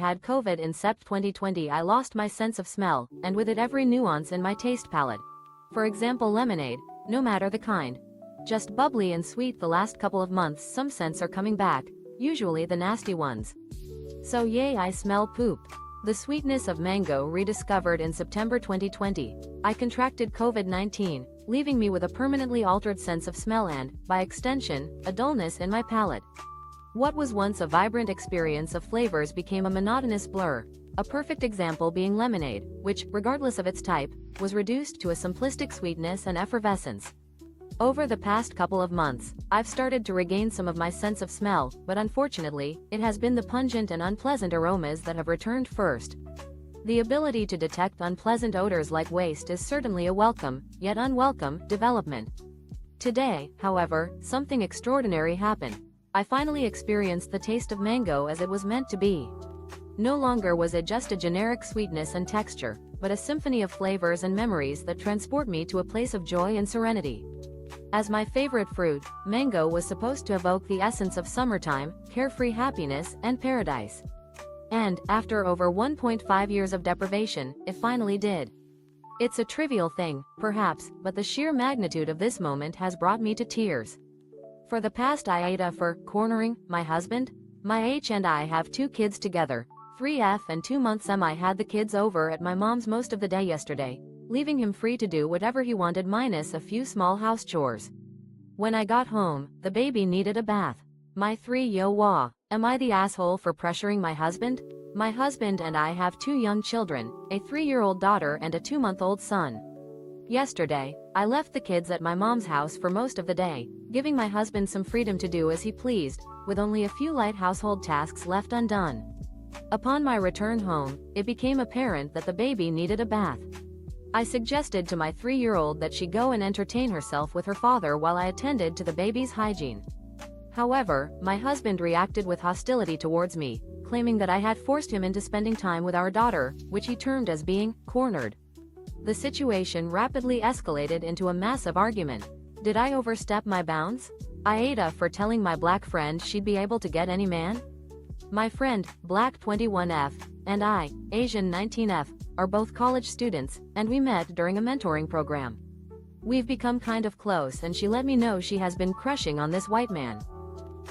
had COVID in Sept 2020, I lost my sense of smell, and with it every nuance in my taste palette. For example, lemonade, no matter the kind. Just bubbly and sweet. The last couple of months some scents are coming back, usually the nasty ones. So yay, I smell poop. The sweetness of mango rediscovered in September 2020. I contracted COVID-19, leaving me with a permanently altered sense of smell and, by extension, a dullness in my palate. What was once a vibrant experience of flavors became a monotonous blur. A perfect example being lemonade, which, regardless of its type, was reduced to a simplistic sweetness and effervescence. Over the past couple of months, I've started to regain some of my sense of smell, but unfortunately, it has been the pungent and unpleasant aromas that have returned first. The ability to detect unpleasant odors like waste is certainly a welcome, yet unwelcome, development. Today, however, something extraordinary happened. I finally experienced the taste of mango as it was meant to be. No longer was it just a generic sweetness and texture, but a symphony of flavors and memories that transport me to a place of joy and serenity. As my favorite fruit, mango was supposed to evoke the essence of summertime, carefree happiness, and paradise. And, after over 1.5 years of deprivation, it finally did. It's a trivial thing, perhaps, but the sheer magnitude of this moment has brought me to tears. For the past AITA for cornering my husband, my H and I have 2 kids together, 3F and 2 months. I had the kids over at my mom's most of the day yesterday, leaving him free to do whatever he wanted minus a few small house chores. When I got home, the baby needed a bath. My 3-yo wah, am I the asshole for pressuring my husband? My husband and I have 2 young children, a 3-year-old daughter and a 2-month-old son. Yesterday, I left the kids at my mom's house for most of the day, giving my husband some freedom to do as he pleased, with only a few light household tasks left undone. Upon my return home, it became apparent that the baby needed a bath. I suggested to my 3-year-old that she go and entertain herself with her father while I attended to the baby's hygiene. However, my husband reacted with hostility towards me, claiming that I had forced him into spending time with our daughter, which he termed as being cornered. The situation rapidly escalated into a massive argument. Did I overstep my bounds? AITA for telling my black friend she'd be able to get any man? My friend, Black 21F, and I, Asian 19F, are both college students, and we met during a mentoring program. We've become kind of close and she let me know she has been crushing on this white man.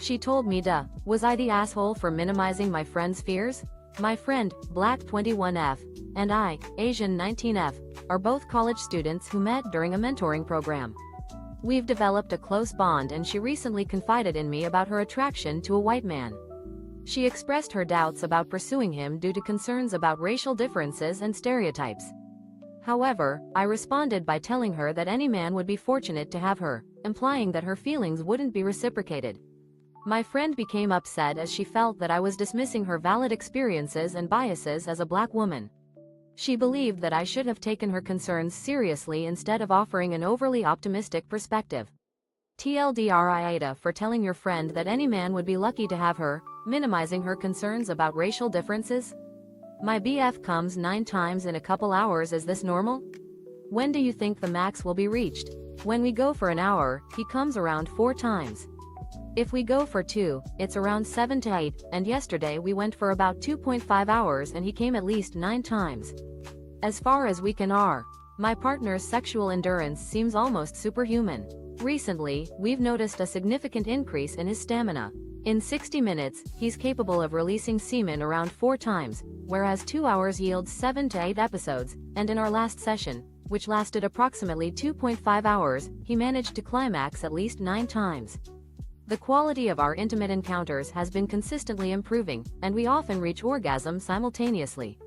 She told me, duh, was I the asshole for minimizing my friend's fears? My friend, Black 21F, and I, Asian 19F, are both college students who met during a mentoring program. We've developed a close bond and she recently confided in me about her attraction to a white man. She expressed her doubts about pursuing him due to concerns about racial differences and stereotypes. However, I responded by telling her that any man would be fortunate to have her, implying that her feelings wouldn't be reciprocated. My friend became upset as she felt that I was dismissing her valid experiences and biases as a black woman. She believed that I should have taken her concerns seriously instead of offering an overly optimistic perspective. TLDR AITA for telling your friend that any man would be lucky to have her, minimizing her concerns about racial differences? My BF comes 9 times in a couple hours. Is this normal? When do you think the max will be reached? When we go for an hour, he comes around 4 times. If we go for 2, it's around 7 to 8, and yesterday we went for about 2.5 hours and he came at least 9 times. As far as we can are, my partner's sexual endurance seems almost superhuman. Recently, we've noticed a significant increase in his stamina. In 60 minutes, he's capable of releasing semen around 4 times, whereas 2 hours yields 7 to 8 episodes, and in our last session, which lasted approximately 2.5 hours, he managed to climax at least 9 times. The quality of our intimate encounters has been consistently improving, and we often reach orgasm simultaneously.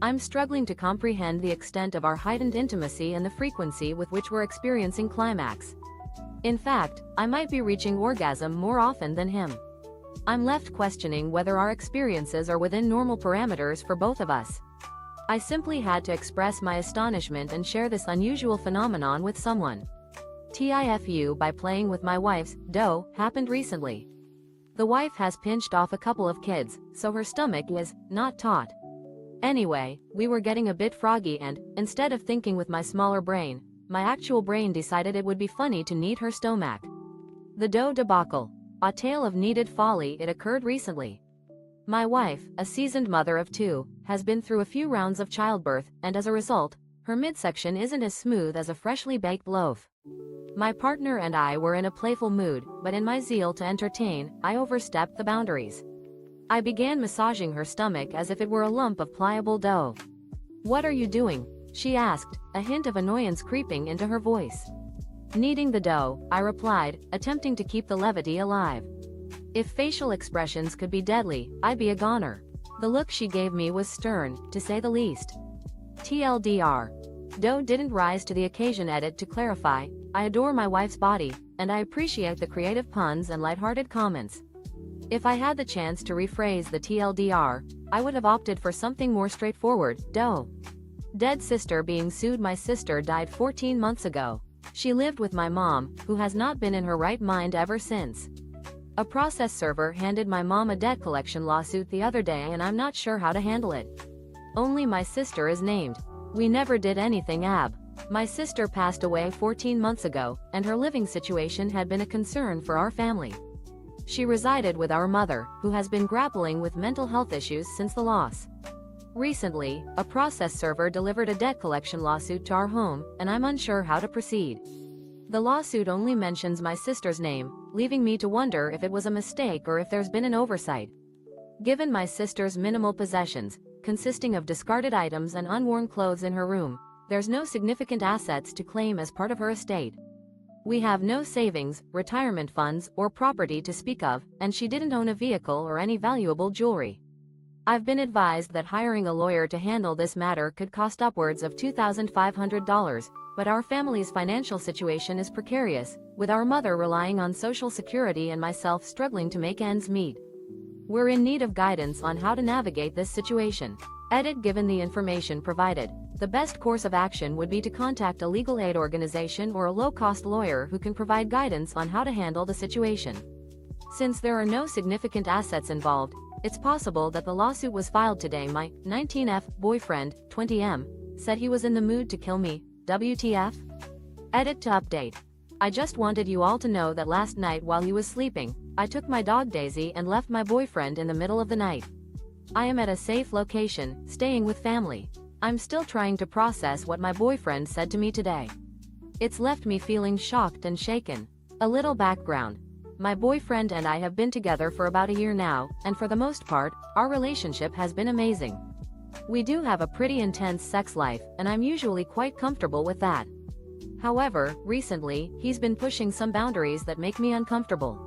I'm struggling to comprehend the extent of our heightened intimacy and the frequency with which we're experiencing climax. In fact, I might be reaching orgasm more often than him. I'm left questioning whether our experiences are within normal parameters for both of us. I simply had to express my astonishment and share this unusual phenomenon with someone. TIFU by playing with my wife's dough happened recently. The wife has pinched off a couple of kids, so her stomach is not taut. Anyway, we were getting a bit froggy and, instead of thinking with my smaller brain, my actual brain decided it would be funny to knead her stomach. The dough debacle. A tale of needed folly. It occurred recently. My wife, a seasoned mother of two, has been through a few rounds of childbirth, and as a result, her midsection isn't as smooth as a freshly baked loaf. My partner and I were in a playful mood, but in my zeal to entertain, I overstepped the boundaries. I began massaging her stomach as if it were a lump of pliable dough. "What are you doing?" she asked, a hint of annoyance creeping into her voice. "Kneading the dough," I replied, attempting to keep the levity alive. If facial expressions could be deadly, I'd be a goner. The look she gave me was stern, to say the least. TLDR. Dough didn't rise to the occasion. Edit to clarify, I adore my wife's body, and I appreciate the creative puns and lighthearted comments. If I had the chance to rephrase the TLDR, I would have opted for something more straightforward: dough. Dead sister being sued. My sister died 14 months ago. She lived with my mom, who has not been in her right mind ever since. A process server handed my mom a debt collection lawsuit the other day, and I'm not sure how to handle it. Only my sister is named. We never did anything. My sister passed away 14 months ago, and her living situation had been a concern for our family. She resided with our mother, who has been grappling with mental health issues since the loss. Recently, a process server delivered a debt collection lawsuit to our home, and I'm unsure how to proceed. The lawsuit only mentions my sister's name, leaving me to wonder if it was a mistake or if there's been an oversight. Given my sister's minimal possessions, consisting of discarded items and unworn clothes in her room, there's no significant assets to claim as part of her estate. We have no savings, retirement funds, or property to speak of, and she didn't own a vehicle or any valuable jewelry. I've been advised that hiring a lawyer to handle this matter could cost upwards of $2,500, but our family's financial situation is precarious, with our mother relying on Social Security and myself struggling to make ends meet. We're in need of guidance on how to navigate this situation. Edit. Given the information provided, the best course of action would be to contact a legal aid organization or a low-cost lawyer who can provide guidance on how to handle the situation. Since there are no significant assets involved, it's possible that the lawsuit was filed today. My 19F boyfriend, 20M, said he was in the mood to kill me. WTF? Edit to update. I just wanted you all to know that last night while he was sleeping, I took my dog Daisy and left my boyfriend in the middle of the night. I am at a safe location, staying with family. I'm still trying to process what my boyfriend said to me today. It's left me feeling shocked and shaken. A little background. My boyfriend and I have been together for about a year now, and for the most part, our relationship has been amazing. We do have a pretty intense sex life, and I'm usually quite comfortable with that. However, recently, he's been pushing some boundaries that make me uncomfortable.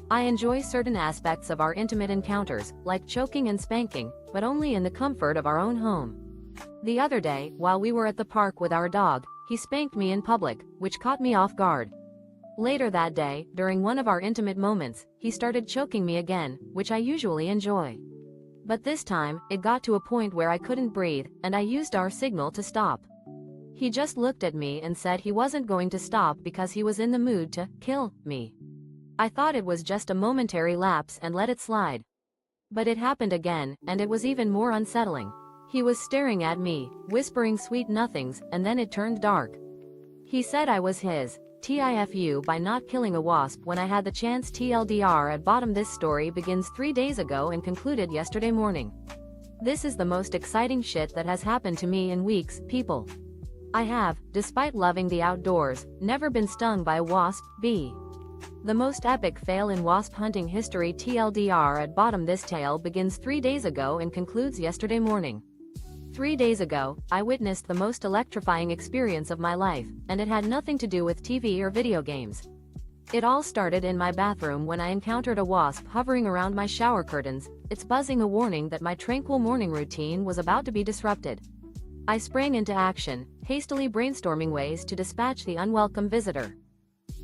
I enjoy certain aspects of our intimate encounters, like choking and spanking, but only in the comfort of our own home. The other day, while we were at the park with our dog, he spanked me in public, which caught me off guard. Later that day, during one of our intimate moments, he started choking me again, which I usually enjoy. But this time, it got to a point where I couldn't breathe, and I used our signal to stop. He just looked at me and said he wasn't going to stop because he was in the mood to kill me. I thought it was just a momentary lapse and let it slide. But it happened again, and it was even more unsettling. He was staring at me, whispering sweet nothings, and then it turned dark. He said I was his TIFU by not killing a wasp when I had the chance. TLDR at bottom. This story begins 3 days ago and concluded yesterday morning. This is the most exciting shit that has happened to me in weeks, people. I have, despite loving the outdoors, never been stung by a wasp. The most epic fail in wasp hunting history. TLDR at bottom. This tale begins 3 days ago and concludes yesterday morning. 3 days ago, I witnessed the most electrifying experience of my life, and it had nothing to do with TV or video games. It all started in my bathroom when I encountered a wasp hovering around my shower curtains, its buzzing a warning that my tranquil morning routine was about to be disrupted. I sprang into action, hastily brainstorming ways to dispatch the unwelcome visitor.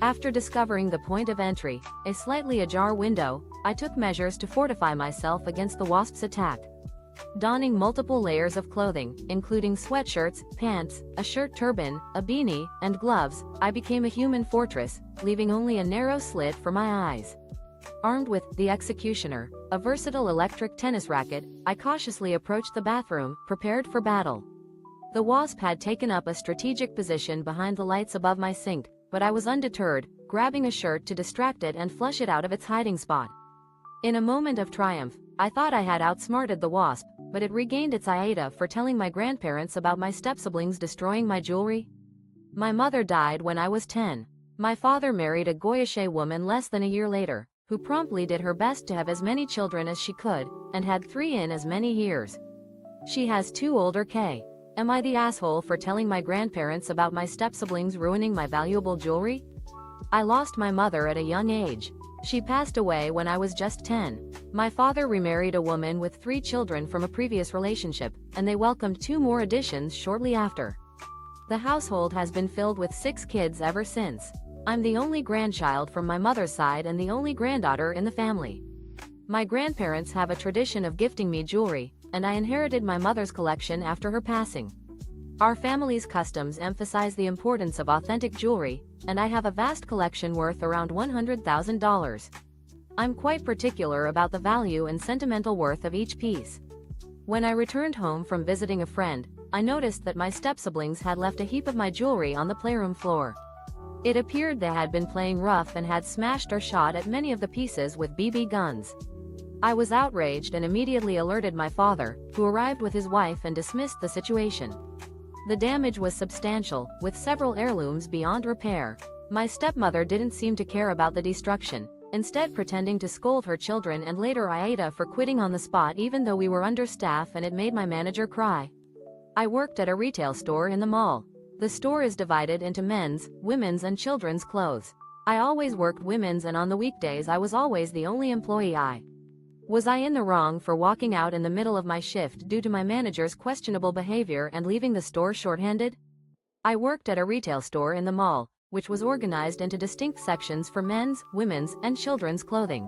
After discovering the point of entry, a slightly ajar window, I took measures to fortify myself against the wasp's attack. Donning multiple layers of clothing, including sweatshirts, pants, a shirt turban, a beanie, and gloves, I became a human fortress, leaving only a narrow slit for my eyes. Armed with the Executioner, a versatile electric tennis racket, I cautiously approached the bathroom, prepared for battle. The wasp had taken up a strategic position behind the lights above my sink, but I was undeterred, grabbing a shirt to distract it and flush it out of its hiding spot. In a moment of triumph, I thought I had outsmarted the wasp, but it regained its AITA for telling my grandparents about my step-siblings destroying my jewelry. My mother died when I was 10. My father married a Goyish woman less than a year later, who promptly did her best to have as many children as she could, and had 3 in as many years. She has 2 older kids. Am I the asshole for telling my grandparents about my step-siblings ruining my valuable jewelry? I lost my mother at a young age. She passed away when I was just 10. My father remarried a woman with 3 children from a previous relationship, and they welcomed 2 more additions shortly after. The household has been filled with 6 kids ever since. I'm the only grandchild from my mother's side and the only granddaughter in the family. My grandparents have a tradition of gifting me jewelry, and I inherited my mother's collection after her passing. Our family's customs emphasize the importance of authentic jewelry, and I have a vast collection worth around $100,000. I'm quite particular about the value and sentimental worth of each piece. When I returned home from visiting a friend, I noticed that my step-siblings had left a heap of my jewelry on the playroom floor. It appeared they had been playing rough and had smashed or shot at many of the pieces with BB guns. I was outraged and immediately alerted my father, who arrived with his wife and dismissed the situation. The damage was substantial, with several heirlooms beyond repair. My stepmother didn't seem to care about the destruction, instead pretending to scold her children and later AITA for quitting on the spot even though we were understaffed, and it made my manager cry. I worked at a retail store in the mall. The store is divided into men's, women's and children's clothes. I always worked women's, and on the weekdays I was always the only employee. Was I in the wrong for walking out in the middle of my shift due to my manager's questionable behavior and leaving the store shorthanded? I worked at a retail store in the mall, which was organized into distinct sections for men's, women's, and children's clothing.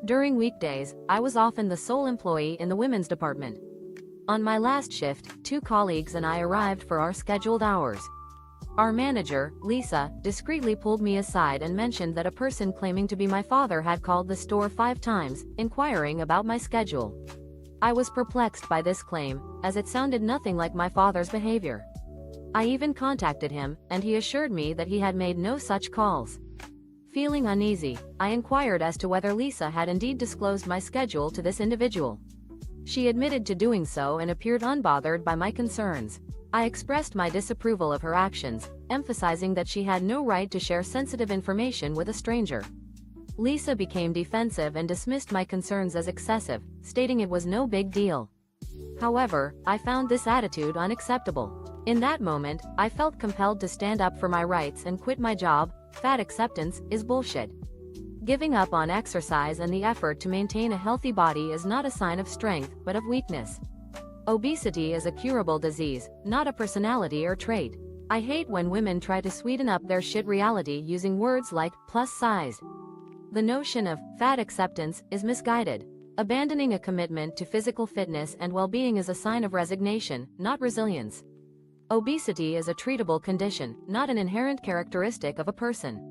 During weekdays, I was often the sole employee in the women's department. On my last shift, 2 colleagues and I arrived for our scheduled hours. Our manager, Lisa, discreetly pulled me aside and mentioned that a person claiming to be my father had called the store 5 times, inquiring about my schedule. I was perplexed by this claim, as it sounded nothing like my father's behavior. I even contacted him, and he assured me that he had made no such calls. Feeling uneasy, I inquired as to whether Lisa had indeed disclosed my schedule to this individual. She admitted to doing so and appeared unbothered by my concerns. I expressed my disapproval of her actions, emphasizing that she had no right to share sensitive information with a stranger. Lisa became defensive and dismissed my concerns as excessive, stating it was no big deal. However, I found this attitude unacceptable. In that moment, I felt compelled to stand up for my rights and quit my job. Fat acceptance is bullshit. Giving up on exercise and the effort to maintain a healthy body is not a sign of strength, but of weakness. Obesity is a curable disease, not a personality or trait. I hate when women try to sweeten up their shit reality using words like plus size. The notion of fat acceptance is misguided. Abandoning a commitment to physical fitness and well-being is a sign of resignation, not resilience. Obesity is a treatable condition, not an inherent characteristic of a person.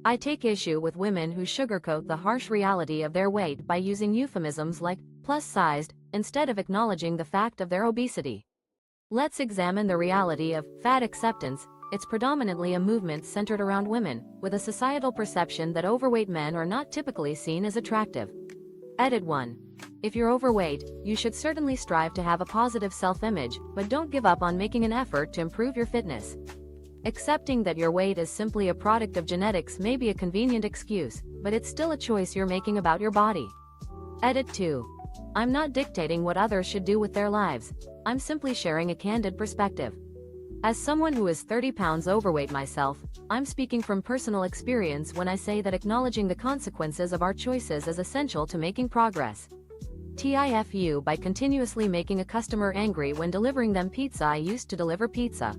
I take issue with women who sugarcoat the harsh reality of their weight by using euphemisms like plus-sized, instead of acknowledging the fact of their obesity. Let's examine the reality of fat acceptance. It's predominantly a movement centered around women, with a societal perception that overweight men are not typically seen as attractive. Edit 1. If you're overweight, you should certainly strive to have a positive self-image, but don't give up on making an effort to improve your fitness. Accepting that your weight is simply a product of genetics may be a convenient excuse, but it's still a choice you're making about your body. Edit 2. I'm not dictating what others should do with their lives. I'm simply sharing a candid perspective. As someone who is 30 pounds overweight myself, I'm speaking from personal experience when I say that acknowledging the consequences of our choices is essential to making progress. TIFU by continuously making a customer angry when delivering them pizza. I used to deliver pizza.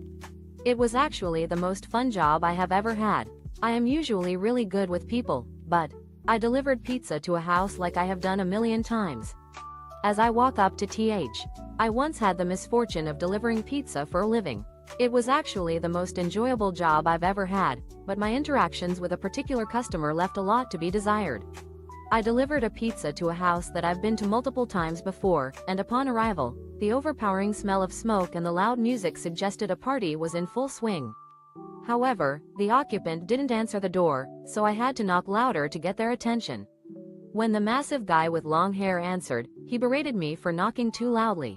It was actually the most fun job I have ever had. I am usually really good with people, but I delivered pizza to a house like I have done a million times. As I walk up to I once had the misfortune of delivering pizza for a living. It was actually the most enjoyable job I've ever had, but my interactions with a particular customer left a lot to be desired. I delivered a pizza to a house that I've been to multiple times before, and upon arrival, the overpowering smell of smoke and the loud music suggested a party was in full swing. However, the occupant didn't answer the door, so I had to knock louder to get their attention. When the massive guy with long hair answered, he berated me for knocking too loudly.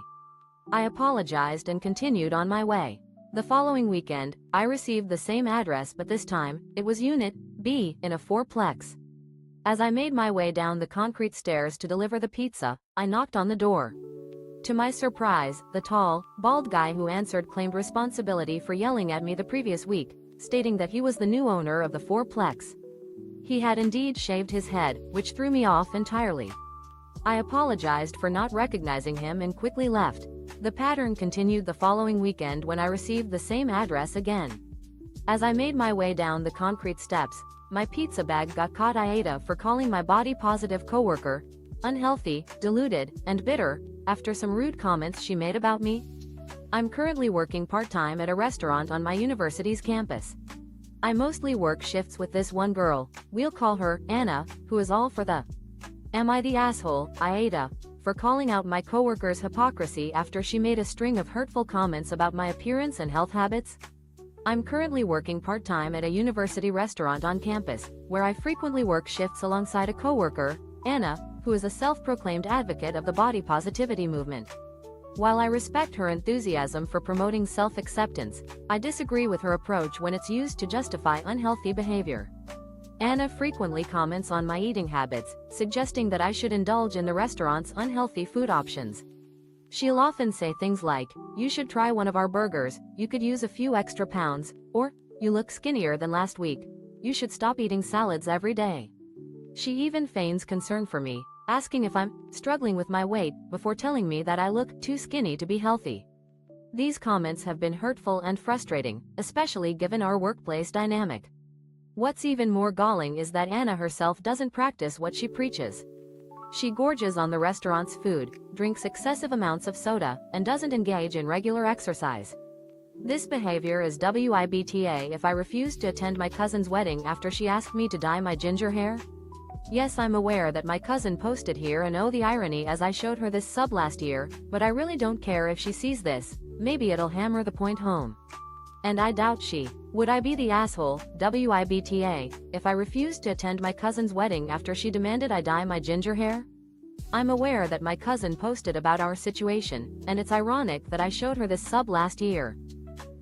I apologized and continued on my way. The following weekend, I received the same address, but this time, it was Unit B in a fourplex. As I made my way down the concrete stairs to deliver the pizza, I knocked on the door. To my surprise, the tall, bald guy who answered claimed responsibility for yelling at me the previous week, stating that he was the new owner of the fourplex. He had indeed shaved his head, which threw me off entirely. I apologized for not recognizing him and quickly left. The pattern continued the following weekend when I received the same address again. As I made my way down the concrete steps, my pizza bag got caught. AITA for calling my body-positive coworker unhealthy, deluded, and bitter, after some rude comments she made about me. I'm currently working part-time at a restaurant on my university's campus. I mostly work shifts with this one girl, we'll call her Anna, who is all for the "Am I the asshole, AITA?" for calling out my coworker's hypocrisy after she made a string of hurtful comments about my appearance and health habits. I'm currently working part-time at a university restaurant on campus, where I frequently work shifts alongside a coworker, Anna, who is a self-proclaimed advocate of the body positivity movement. While I respect her enthusiasm for promoting self-acceptance, I disagree with her approach when it's used to justify unhealthy behavior. Anna frequently comments on my eating habits, suggesting that I should indulge in the restaurant's unhealthy food options. She'll often say things like, "You should try one of our burgers, you could use a few extra pounds," or, "You look skinnier than last week, you should stop eating salads every day." She even feigns concern for me, asking if I'm struggling with my weight before telling me that I look too skinny to be healthy. These comments have been hurtful and frustrating, especially given our workplace dynamic. What's even more galling is that Anna herself doesn't practice what she preaches. She gorges on the restaurant's food, drinks excessive amounts of soda, and doesn't engage in regular exercise. This behavior is WIBTA if I refused to attend my cousin's wedding after she asked me to dye my ginger hair. Yes, I'm aware that my cousin posted here and oh the irony as I showed her this sub last year, but I really don't care if she sees this, maybe it'll hammer the point home. And I doubt she would. I be the asshole, WIBTA, if I refused to attend my cousin's wedding after she demanded I dye my ginger hair? I'm aware that my cousin posted about our situation, and it's ironic that I showed her this sub last year.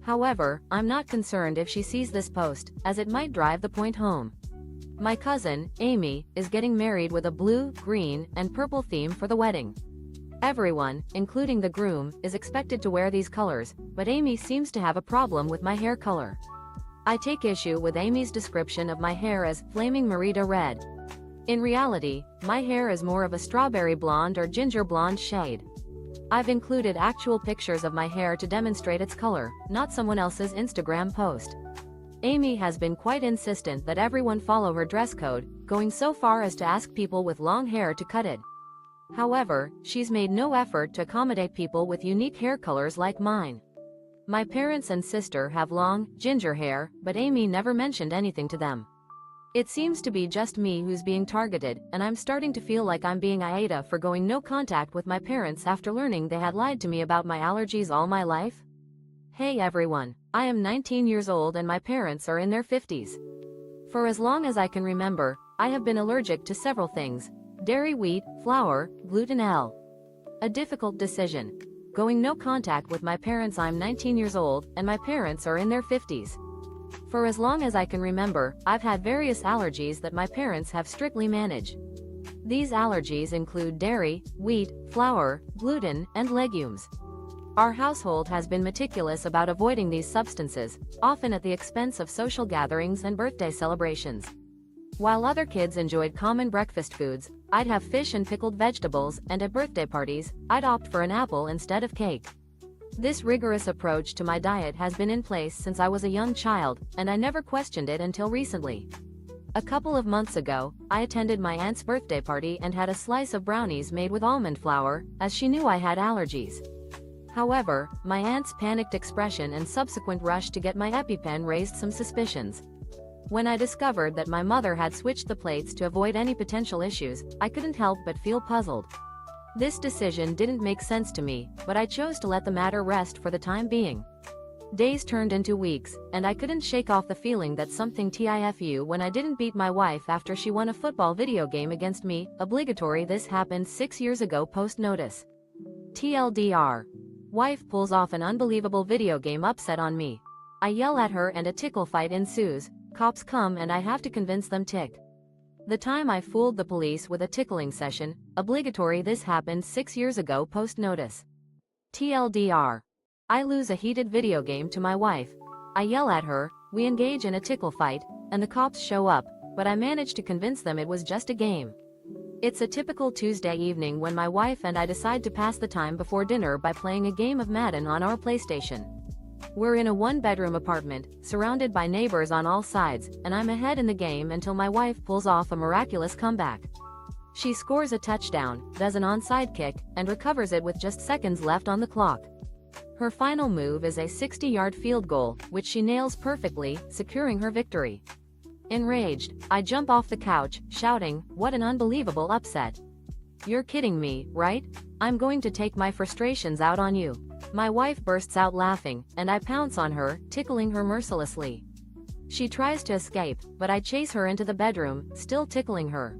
However, I'm not concerned if she sees this post, as it might drive the point home. My cousin, Amy, is getting married with a blue, green, and purple theme for the wedding. Everyone, including the groom, is expected to wear these colors, but Amy seems to have a problem with my hair color. I take issue with Amy's description of my hair as flaming Merida red. In reality, my hair is more of a strawberry blonde or ginger blonde shade. I've included actual pictures of my hair to demonstrate its color, not someone else's Instagram post. Amy has been quite insistent that everyone follow her dress code, going so far as to ask people with long hair to cut it. However, she's made no effort to accommodate people with unique hair colors like mine. My parents and sister have long, ginger hair, but Amy never mentioned anything to them. It seems to be just me who's being targeted, and I'm starting to feel like I'm being AITA for going no contact with my parents after learning they had lied to me about my allergies all my life. Hey everyone, I am 19 years old and my parents are in their 50s. For as long as I can remember, I have been allergic to several things: dairy, wheat, flour, gluten. A difficult decision. Going no contact with my parents. I'm 19 years old, and my parents are in their 50s. For as long as I can remember, I've had various allergies that my parents have strictly managed. These allergies include dairy, wheat, flour, gluten, and legumes. Our household has been meticulous about avoiding these substances, often at the expense of social gatherings and birthday celebrations. While other kids enjoyed common breakfast foods, I'd have fish and pickled vegetables, and at birthday parties, I'd opt for an apple instead of cake. This rigorous approach to my diet has been in place since I was a young child, and I never questioned it until recently. A couple of months ago, I attended my aunt's birthday party and had a slice of brownies made with almond flour, as she knew I had allergies. However, my aunt's panicked expression and subsequent rush to get my EpiPen raised some suspicions. When I discovered that my mother had switched the plates to avoid any potential issues, I couldn't help but feel puzzled. This decision didn't make sense to me, but I chose to let the matter rest for the time being. Days turned into weeks, and I couldn't shake off the feeling that something tifu when I didn't beat my wife after she won a football video game against me. Obligatory. This happened 6 years ago. Post notice. TLDR. Wife pulls off an unbelievable video game upset on me. I yell at her and a tickle fight ensues. Cops come and I have to convince them tick. The time I fooled the police with a tickling session. Obligatory. This happened 6 years ago. Post notice. TLDR. I lose a heated video game to my wife. I yell at her, we engage in a tickle fight, and the cops show up, but I manage to convince them it was just a game. It's a typical Tuesday evening when my wife and I decide to pass the time before dinner by playing a game of Madden on our PlayStation. We're in a one-bedroom apartment, surrounded by neighbors on all sides, and I'm ahead in the game until my wife pulls off a miraculous comeback. She scores a touchdown, does an onside kick, and recovers it with just seconds left on the clock. Her final move is a 60-yard field goal, which she nails perfectly, securing her victory. Enraged, I jump off the couch, shouting, "What an unbelievable upset. You're kidding me, right? I'm going to take my frustrations out on you." My wife bursts out laughing, and I pounce on her, tickling her mercilessly. She tries to escape, but I chase her into the bedroom, still tickling her.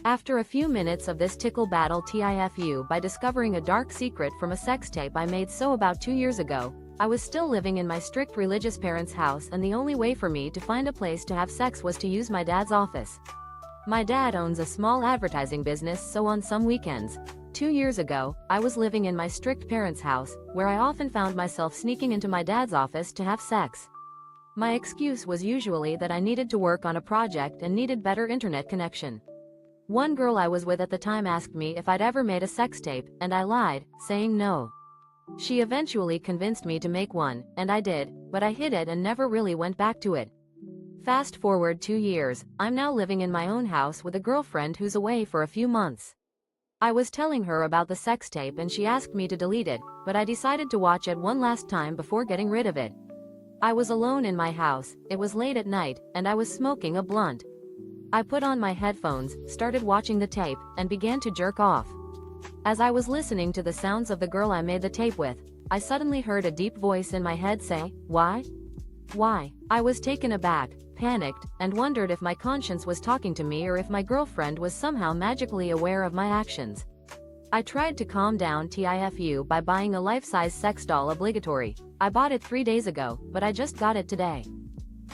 After a few minutes of this tickle battle tifu by discovering a dark secret from a sex tape I made about 2 years ago, I was still living in my strict religious parents' house and the only way for me to find a place to have sex was to use my dad's office. My dad owns a small advertising business, so on some weekends, 2 years ago, I was living in my strict parents' house, where I often found myself sneaking into my dad's office to have sex. My excuse was usually that I needed to work on a project and needed better internet connection. One girl I was with at the time asked me if I'd ever made a sex tape, and I lied, saying no. She eventually convinced me to make one, and I did, but I hid it and never really went back to it. Fast forward 2 years, I'm now living in my own house with a girlfriend who's away for a few months. I was telling her about the sex tape and she asked me to delete it, but I decided to watch it one last time before getting rid of it. I was alone in my house, it was late at night, and I was smoking a blunt. I put on my headphones, started watching the tape, and began to jerk off. As I was listening to the sounds of the girl I made the tape with, I suddenly heard a deep voice in my head say, "Why? Why?" I was taken aback, panicked, and wondered if my conscience was talking to me or if my girlfriend was somehow magically aware of my actions. I tried to calm down tifu by buying a life-size sex doll. Obligatory. I bought it 3 days ago, but I just got it today.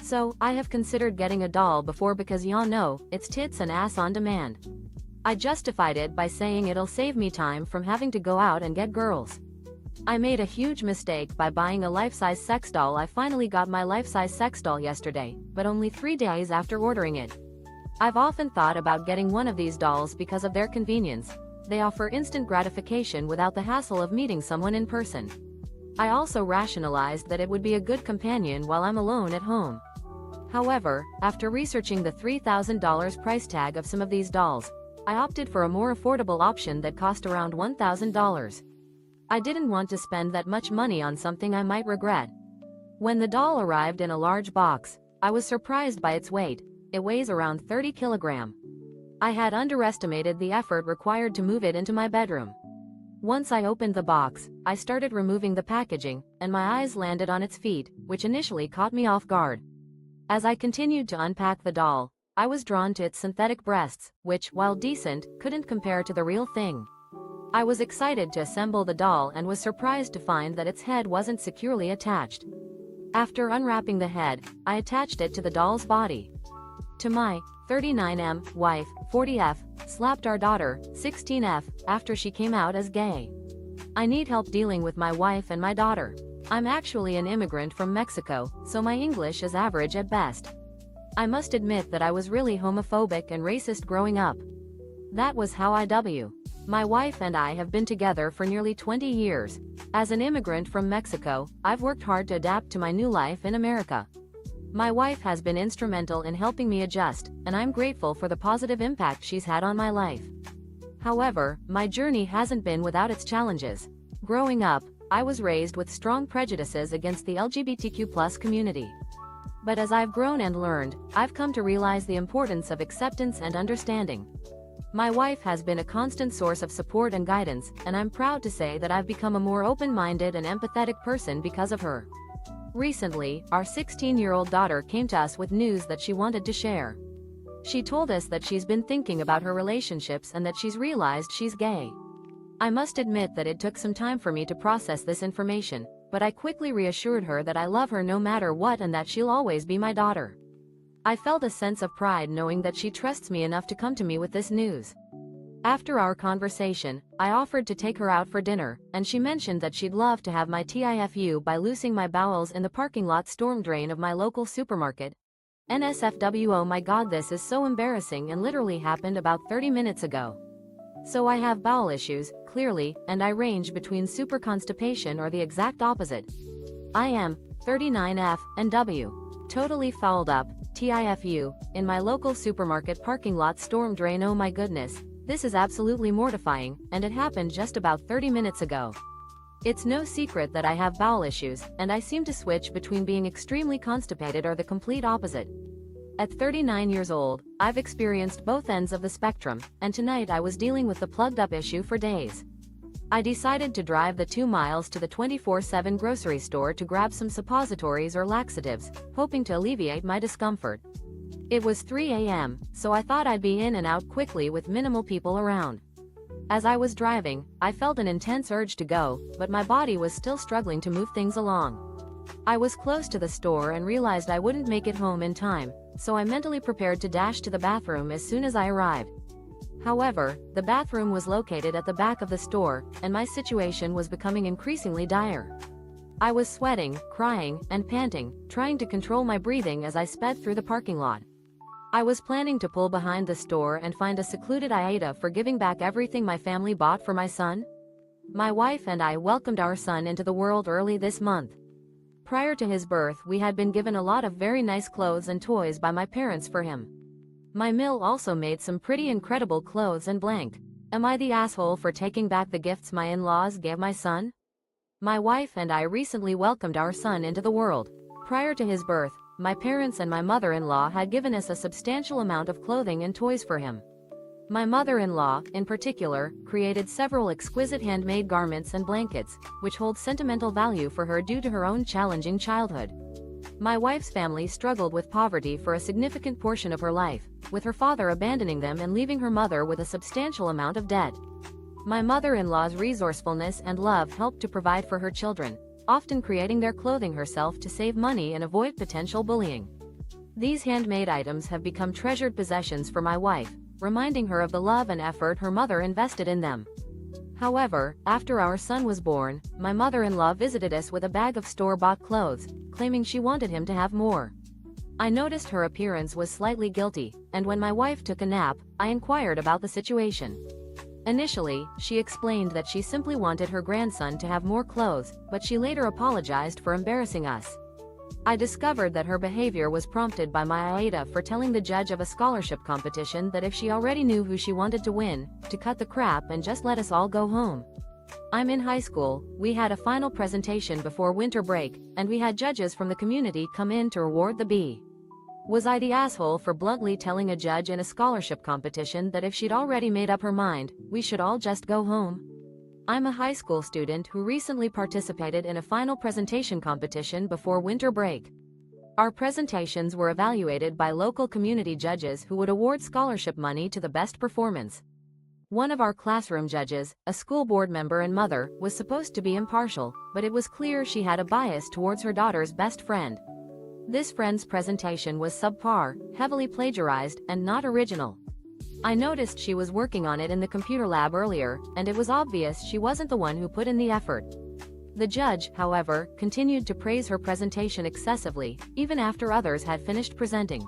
So, I have considered getting a doll before because y'all know, it's tits and ass on demand. I justified it by saying it'll save me time from having to go out and get girls. I made a huge mistake by buying a life-size sex doll. I finally got my life-size sex doll yesterday, but only 3 days after ordering it. I've often thought about getting one of these dolls because of their convenience. They offer instant gratification without the hassle of meeting someone in person. I also rationalized that it would be a good companion while I'm alone at home. However, after researching the $3,000 price tag of some of these dolls, I opted for a more affordable option that cost around $1,000. I didn't want to spend that much money on something I might regret. When the doll arrived in a large box, I was surprised by its weight. It weighs around 30 kilograms. I had underestimated the effort required to move it into my bedroom. Once I opened the box, I started removing the packaging, and my eyes landed on its feet, which initially caught me off guard. As I continued to unpack the doll, I was drawn to its synthetic breasts, which, while decent, couldn't compare to the real thing. I was excited to assemble the doll and was surprised to find that its head wasn't securely attached. After unwrapping the head, I attached it to the doll's body. To my 39M wife, 40F, slapped our daughter, 16F, after she came out as gay. I need help dealing with my wife and my daughter. I'm actually an immigrant from Mexico, so my English is average at best. I must admit that I was really homophobic and racist growing up. That was how My wife and I have been together for nearly 20 years. As an immigrant from Mexico, I've worked hard to adapt to my new life in America. My wife has been instrumental in helping me adjust, and I'm grateful for the positive impact she's had on my life. However, my journey hasn't been without its challenges. Growing up, I was raised with strong prejudices against the LGBTQ+ community. But as I've grown and learned, I've come to realize the importance of acceptance and understanding. My wife has been a constant source of support and guidance, and I'm proud to say that I've become a more open-minded and empathetic person because of her. Recently, our 16-year-old daughter came to us with news that she wanted to share. She told us that she's been thinking about her relationships and that she's realized she's gay. I must admit that it took some time for me to process this information, but I quickly reassured her that I love her no matter what and that she'll always be my daughter. I felt a sense of pride knowing that she trusts me enough to come to me with this news. After our conversation, I offered to take her out for dinner, and she mentioned that she'd love to have my TIFU by loosing my bowels in the parking lot storm drain of my local supermarket. NSFW. Oh my god, this is so embarrassing and literally happened about 30 minutes ago. So I have bowel issues, clearly, and I range between super constipation or the exact opposite. I am 39F and W. Totally fouled up, TIFU, in my local supermarket parking lot storm drain. Oh my goodness, this is absolutely mortifying, and it happened just about 30 minutes ago. It's no secret that I have bowel issues, and I seem to switch between being extremely constipated or the complete opposite. At 39 years old, I've experienced both ends of the spectrum, and tonight I was dealing with the plugged-up issue for days. I decided to drive the 2 miles to the 24/7 grocery store to grab some suppositories or laxatives, hoping to alleviate my discomfort. It was 3 a.m., so I thought I'd be in and out quickly with minimal people around. As I was driving, I felt an intense urge to go, but my body was still struggling to move things along. I was close to the store and realized I wouldn't make it home in time, so I mentally prepared to dash to the bathroom as soon as I arrived. However, the bathroom was located at the back of the store, and my situation was becoming increasingly dire. I was sweating, crying, and panting, trying to control my breathing as I sped through the parking lot. I was planning to pull behind the store and find a secluded AITA for giving back everything my family bought for my son. My wife and I welcomed our son into the world early this month. Prior to his birth, we had been given a lot of very nice clothes and toys by my parents for him. My mill also made some pretty incredible clothes and blank. Am I the asshole for taking back the gifts my in-laws gave my son? My wife and I recently welcomed our son into the world. Prior to his birth, my parents and my mother-in-law had given us a substantial amount of clothing and toys for him. My mother-in-law, in particular, created several exquisite handmade garments and blankets, which hold sentimental value for her due to her own challenging childhood. My wife's family struggled with poverty for a significant portion of her life, with her father abandoning them and leaving her mother with a substantial amount of debt. My mother-in-law's resourcefulness and love helped to provide for her children, often creating their clothing herself to save money and avoid potential bullying. These handmade items have become treasured possessions for my wife, reminding her of the love and effort her mother invested in them. However, after our son was born, my mother-in-law visited us with a bag of store-bought clothes, claiming she wanted him to have more. I noticed her appearance was slightly guilty, and when my wife took a nap, I inquired about the situation. Initially, she explained that she simply wanted her grandson to have more clothes, but she later apologized for embarrassing us. I discovered that her behavior was prompted by my AITA for telling the judge of a scholarship competition that if she already knew who she wanted to win, to cut the crap and just let us all go home. I'm in high school, we had a final presentation before winter break, and we had judges from the community come in to reward the B. Was I the asshole for bluntly telling a judge in a scholarship competition that if she'd already made up her mind, we should all just go home? I'm a high school student who recently participated in a final presentation competition before winter break. Our presentations were evaluated by local community judges who would award scholarship money to the best performance. One of our classroom judges, a school board member and mother, was supposed to be impartial, but it was clear she had a bias towards her daughter's best friend. This friend's presentation was subpar, heavily plagiarized, and not original. I noticed she was working on it in the computer lab earlier, and it was obvious she wasn't the one who put in the effort. The judge, however, continued to praise her presentation excessively, even after others had finished presenting.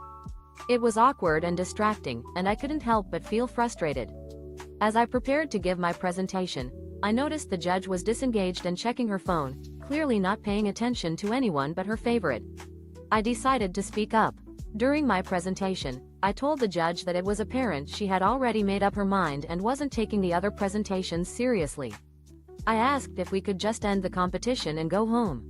It was awkward and distracting, and I couldn't help but feel frustrated. As I prepared to give my presentation, I noticed the judge was disengaged and checking her phone, clearly not paying attention to anyone but her favorite. I decided to speak up. During my presentation, I told the judge that it was apparent she had already made up her mind and wasn't taking the other presentations seriously. I asked if we could just end the competition and go home.